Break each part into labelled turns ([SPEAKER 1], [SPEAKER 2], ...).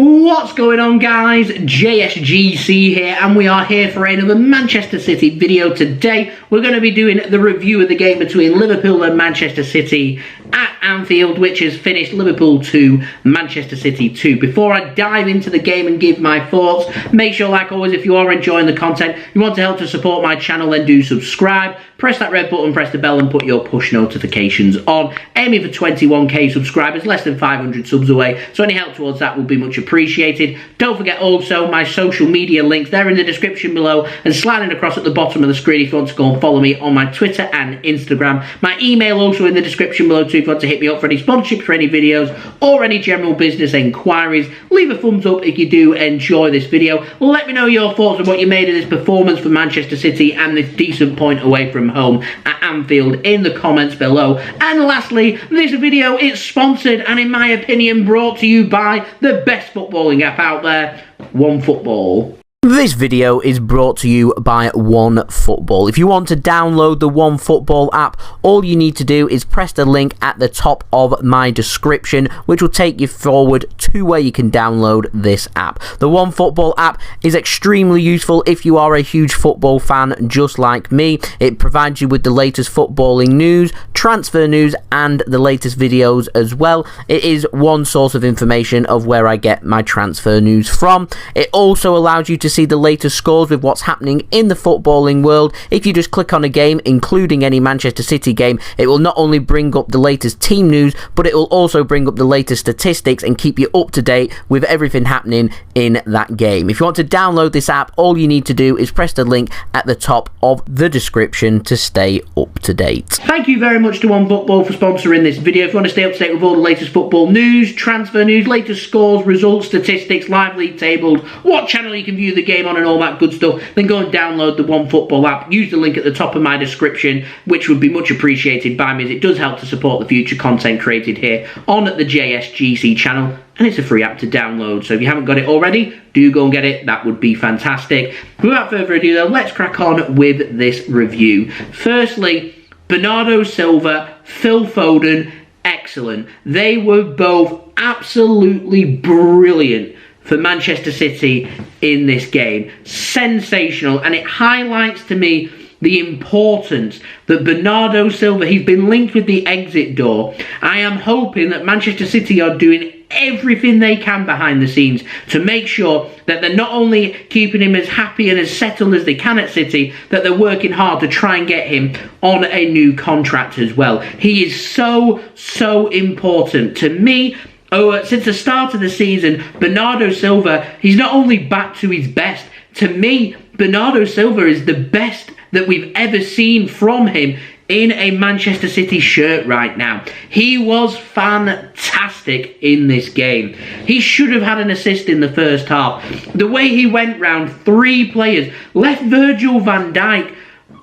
[SPEAKER 1] What's going on, guys? JSGC here, and we are here for another Manchester City video. Today we're going to be doing the review of the game between Liverpool and Manchester City at Anfield, which has finished Liverpool 2, Manchester City 2. Before I dive into the game and give my thoughts, make sure, like always, if you are enjoying the content, you want to help to support my channel, then do subscribe, press that red button, press the bell, and put your push notifications on. Aiming for 21k subscribers, less than 500 subs away, so any help towards that will be much appreciated. Don't forget also my social media links, they're in the description below and sliding across at the bottom of the screen if you want to go and follow me on my Twitter and Instagram. My email also in the description below too if you want to hit me up for any sponsorships for any videos or any general business inquiries. Leave a thumbs up if you do enjoy this video. Let me know your thoughts on what you made of this performance for Manchester City and this decent point away from home at Anfield in the comments below. And lastly, this video is sponsored and in my opinion brought to you by the best footballing app out there, OneFootball.
[SPEAKER 2] This video is brought to you by OneFootball. If you want to download the OneFootball app, all you need to do is press the link at the top of my description, which will take you forward to where you can download this app. The OneFootball app is extremely useful if you are a huge football fan just like me. It provides you with the latest footballing news, transfer news, and the latest videos as well. It is one source of information of where I get my transfer news from. It also allows you to see the latest scores with what's happening in the footballing world. If you just click on a game, including any Manchester City game, it will not only bring up the latest team news, but it will also bring up the latest statistics and keep you up to date with everything happening in that game. If you want to download this app, all you need to do is press the link at the top of the description to stay up to date.
[SPEAKER 1] Thank you very much to OneFootball for sponsoring this video. If you want to stay up to date with all the latest football news, transfer news, latest scores, results, statistics, live league tables, what channel you can view the game on and all that good stuff, then go and download the OneFootball app. Use the link at the top of my description, which would be much appreciated by me as it does help to support the future content created here on the JSGC channel, and it's a free app to download, so if you haven't got it already, do go and get it. That would be fantastic. Without further ado though, let's crack on with this review. Firstly, Bernardo Silva, Phil Foden, excellent. They were both absolutely brilliant for Manchester City in this game. Sensational, and it highlights to me the importance that Bernardo Silva, he's been linked with the exit door. I am hoping that Manchester City are doing everything they can behind the scenes to make sure that they're not only keeping him as happy and as settled as they can at City, that they're working hard to try and get him on a new contract as well. He is so important to me. Since the start of the season, Bernardo Silva, he's not only back to his best. To me, Bernardo Silva is the best that we've ever seen from him in a Manchester City shirt right now. He was fantastic in this game. He should have had an assist in the first half. The way he went round three players, left Virgil van Dijk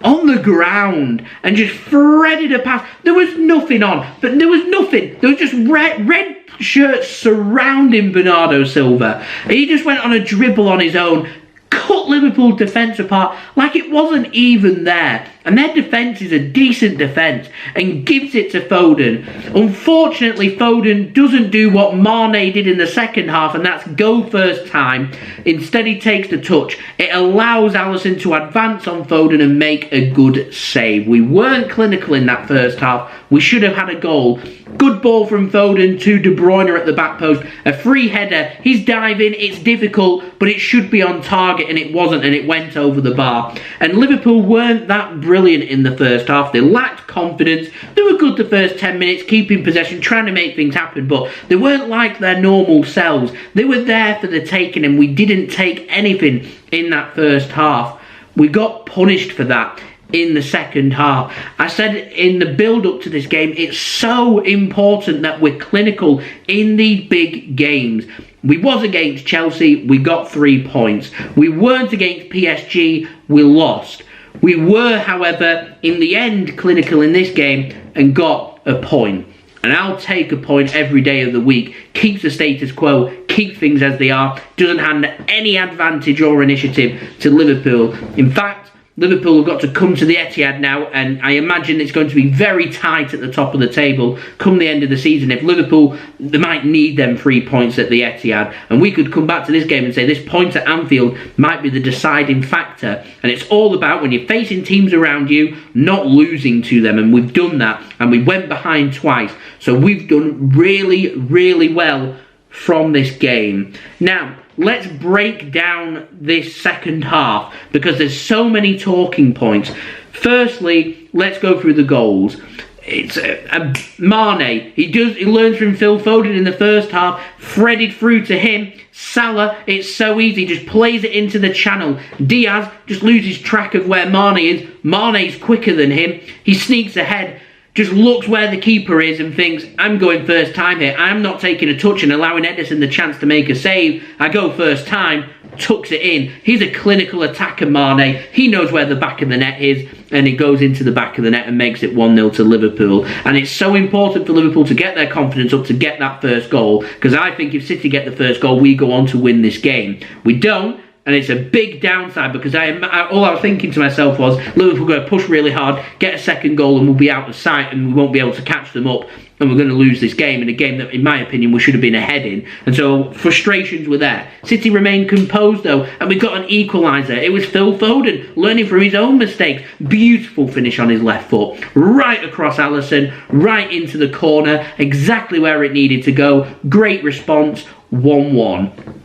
[SPEAKER 1] on the ground and just threaded a pass. There was nothing on, but there was nothing. There was just red shirts surrounding Bernardo Silva. He just went on a dribble on his own, cut Liverpool defence apart like it wasn't even there. And their defence is a decent defence and gives it to Foden. Unfortunately, Foden doesn't do what Mane did in the second half, and that's go first time. Instead, he takes the touch. It allows Alisson to advance on Foden and make a good save. We weren't clinical in that first half. We should have had a goal. Good ball from Foden to De Bruyne at the back post. A free header. He's diving. It's difficult, but it should be on target, and it wasn't, and it went over the bar. And Liverpool weren't that brilliant in the first half. They lacked confidence. They were good the first 10 minutes, keeping possession, trying to make things happen, but they weren't like their normal selves. They were there for the taking, and we didn't take anything in that first half. We got punished for that in the second half. I said in the build-up to this game, it's so important that we're clinical in these big games. We was against Chelsea, we got 3 points. We weren't against PSG, we lost. We were, however, in the end clinical in this game and got a point. And I'll take a point every day of the week. Keeps the status quo, keep things as they are, doesn't hand any advantage or initiative to Liverpool. In fact, Liverpool have got to come to the Etihad now, and I imagine it's going to be very tight at the top of the table come the end of the season. If Liverpool, they might need them 3 points at the Etihad, and we could come back to this game and say this point at Anfield might be the deciding factor. And it's all about, when you're facing teams around you, not losing to them, and we've done that, and we went behind twice. So we've done really, really well from this game. Now, let's break down this second half, because there's so many talking points. Firstly, let's go through the goals. It's Mane. He learns from Phil Foden in the first half, threaded through to him. Salah, it's so easy, just plays it into the channel. Diaz just loses track of where Mane is. Mane's quicker than him. He sneaks ahead, just looks where the keeper is and thinks, I'm going first time here. I'm not taking a touch and allowing Ederson the chance to make a save. I go first time, tucks it in. He's a clinical attacker, Mane. He knows where the back of the net is, and he goes into the back of the net and makes it 1-0 to Liverpool. And it's so important for Liverpool to get their confidence up to get that first goal, because I think if City get the first goal, we go on to win this game. We don't. And it's a big downside, because all I was thinking to myself was, Liverpool going to push really hard, get a second goal, and we'll be out of sight, and we won't be able to catch them up, and we're going to lose this game, in a game that, in my opinion, we should have been ahead in. And so frustrations were there. City remained composed, though, and we got an equaliser. It was Phil Foden learning from his own mistakes. Beautiful finish on his left foot, right across Alisson, right into the corner, exactly where it needed to go. Great response, 1-1.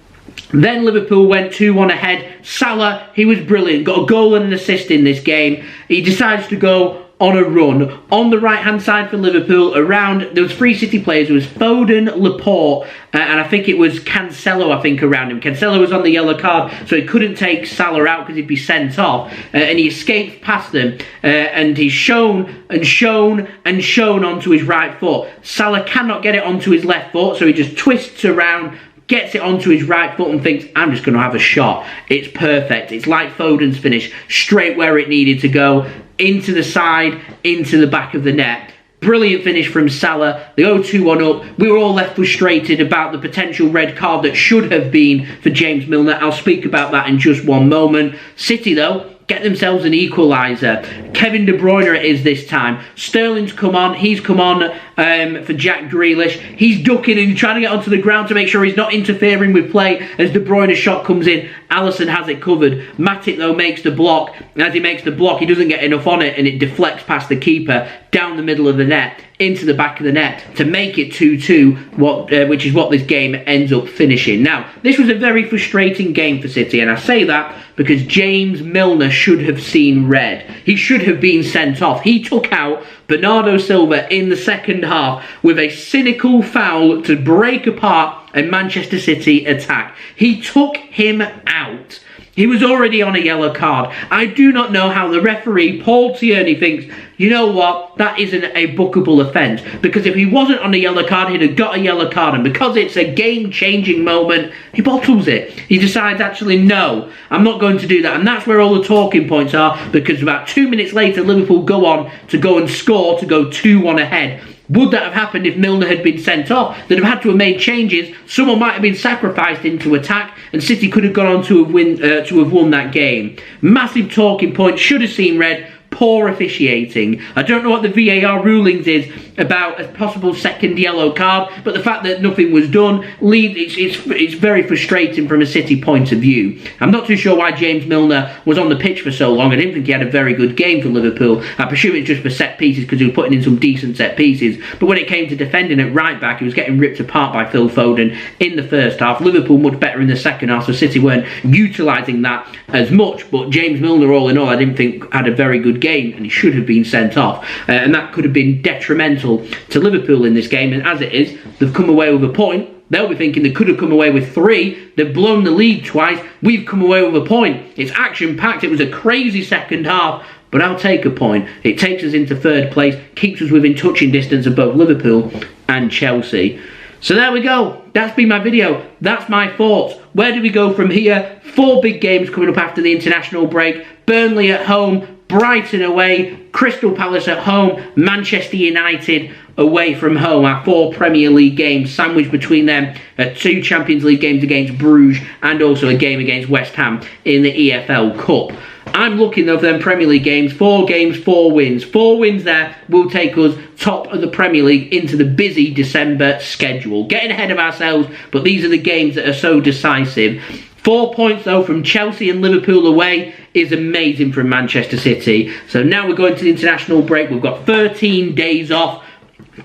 [SPEAKER 1] Then Liverpool went 2-1 ahead. Salah, he was brilliant. Got a goal and an assist in this game. He decides to go on a run. On the right-hand side for Liverpool, there was 3 City players. It was Foden, Laporte, and I think it was Cancelo, around him. Cancelo was on the yellow card, so he couldn't take Salah out because he'd be sent off. And he escaped past them, and he's shown onto his right foot. Salah cannot get it onto his left foot, so he just twists around, gets it onto his right foot and thinks, I'm just going to have a shot. It's perfect. It's like Foden's finish, straight where it needed to go, into the side, into the back of the net. Brilliant finish from Salah. They go 2-1 up. We were all left frustrated about the potential red card that should have been for James Milner. I'll speak about that in just one moment. City, though, get themselves an equaliser. Kevin De Bruyne it is this time. Sterling's come on. He's come on for Jack Grealish. He's ducking and trying to get onto the ground to make sure he's not interfering with play as De Bruyne's shot comes in. Alisson has it covered. Matip, though, makes the block. And as he makes the block, he doesn't get enough on it, and it deflects past the keeper, down the middle of the net, into the back of the net to make it 2-2, which is what this game ends up finishing. Now, this was a very frustrating game for City, and I say that because James Milner should have seen red. He should have been sent off. He took out Bernardo Silva in the second half with a cynical foul to break apart a Manchester City attack. He took him out. He was already on a yellow card. I do not know how the referee, Paul Tierney, thinks, you know what, that isn't a bookable offence. Because if he wasn't on a yellow card, he'd have got a yellow card. And because it's a game-changing moment, he bottles it. He decides, actually, no, I'm not going to do that. And that's where all the talking points are. Because about 2 minutes later, Liverpool go on to go and score to go 2-1 ahead. Would that have happened if Milner had been sent off? They'd have had to have made changes. Someone might have been sacrificed into attack, and City could have gone on to have won that game. Massive talking point. Should have seen red. Poor officiating. I don't know what the VAR rulings is about a possible second yellow card, but the fact that nothing was done, it's very frustrating from a City point of view. I'm not too sure why James Milner was on the pitch for so long. I didn't think he had a very good game for Liverpool. I presume it's just for set pieces because he was putting in some decent set pieces, but when it came to defending at right back, he was getting ripped apart by Phil Foden in the first half. Liverpool much better in the second half, so City weren't utilising that as much, but James Milner, all in all, I didn't think had a very good game, and he should have been sent off, and that could have been detrimental to Liverpool in this game. And as it is, they've come away with a point. They'll be thinking they could have come away with 3. They've blown the lead twice. We've come away with a point. It's action-packed. It was a crazy second half, but I'll take a point. It takes us into third place, keeps us within touching distance of both Liverpool and Chelsea. So there we go. That's been my video. That's my thoughts. Where do we go from here? 4 big games coming up after the international break. Burnley at home, Brighton away, Crystal Palace at home, Manchester United away from home, our 4 Premier League games, sandwiched between them 2 Champions League games against Bruges and also a game against West Ham in the EFL Cup. I'm looking over them Premier League games, 4 games, 4 wins. 4 wins there will take us top of the Premier League into the busy December schedule. Getting ahead of ourselves, but these are the games that are so decisive. 4 points though from Chelsea and Liverpool away is amazing from Manchester City. So now we're going to the international break. We've got 13 days off.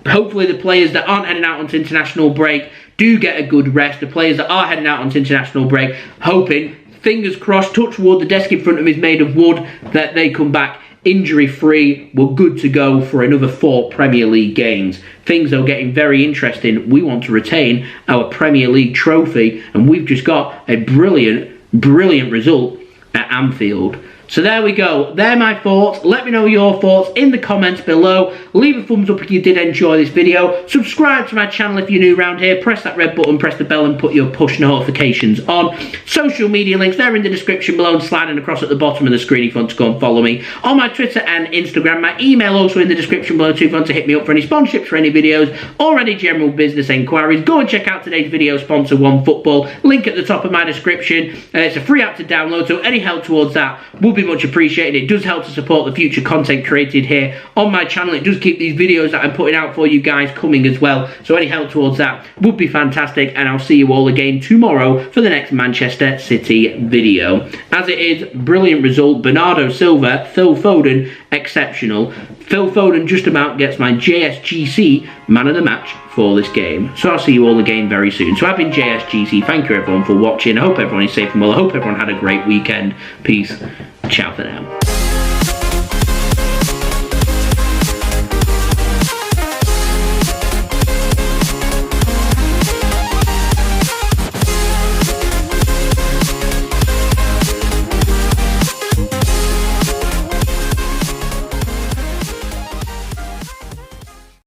[SPEAKER 1] Hopefully the players that aren't heading out onto international break do get a good rest. The players that are heading out onto international break, hoping, fingers crossed, touch wood, the desk in front of me is made of wood, that they come back injury free. We're good to go for another 4 Premier League games. Things are getting very interesting. We want to retain our Premier League trophy, and we've just got a brilliant result at Anfield. So there we go. They're my thoughts. Let me know your thoughts in the comments below. Leave a thumbs up if you did enjoy this video. Subscribe to my channel if you're new around here. Press that red button, press the bell and put your push notifications on. Social media links, they're in the description below and sliding across at the bottom of the screen if you want to go and follow me. On my Twitter and Instagram. My email also in the description below too if you want to hit me up for any sponsorships for any videos or any general business enquiries. Go and check out today's video sponsor, OneFootball. Link at the top of my description. It's a free app to download, so any help towards that would be much appreciated. It does help to support the future content created here on my channel. It does keep these videos that I'm putting out for you guys coming as well, so any help towards that would be fantastic, and I'll see you all again tomorrow for the next Manchester City video. As it is, brilliant result. Bernardo, Silva, Phil Foden, exceptional. Phil Foden just about gets my JSGC man of the match for this game. So I'll see you all again very soon. So I've been JSGC. Thank you everyone for watching. I hope everyone is safe and well. I hope everyone had a great weekend. Peace. Ciao for now.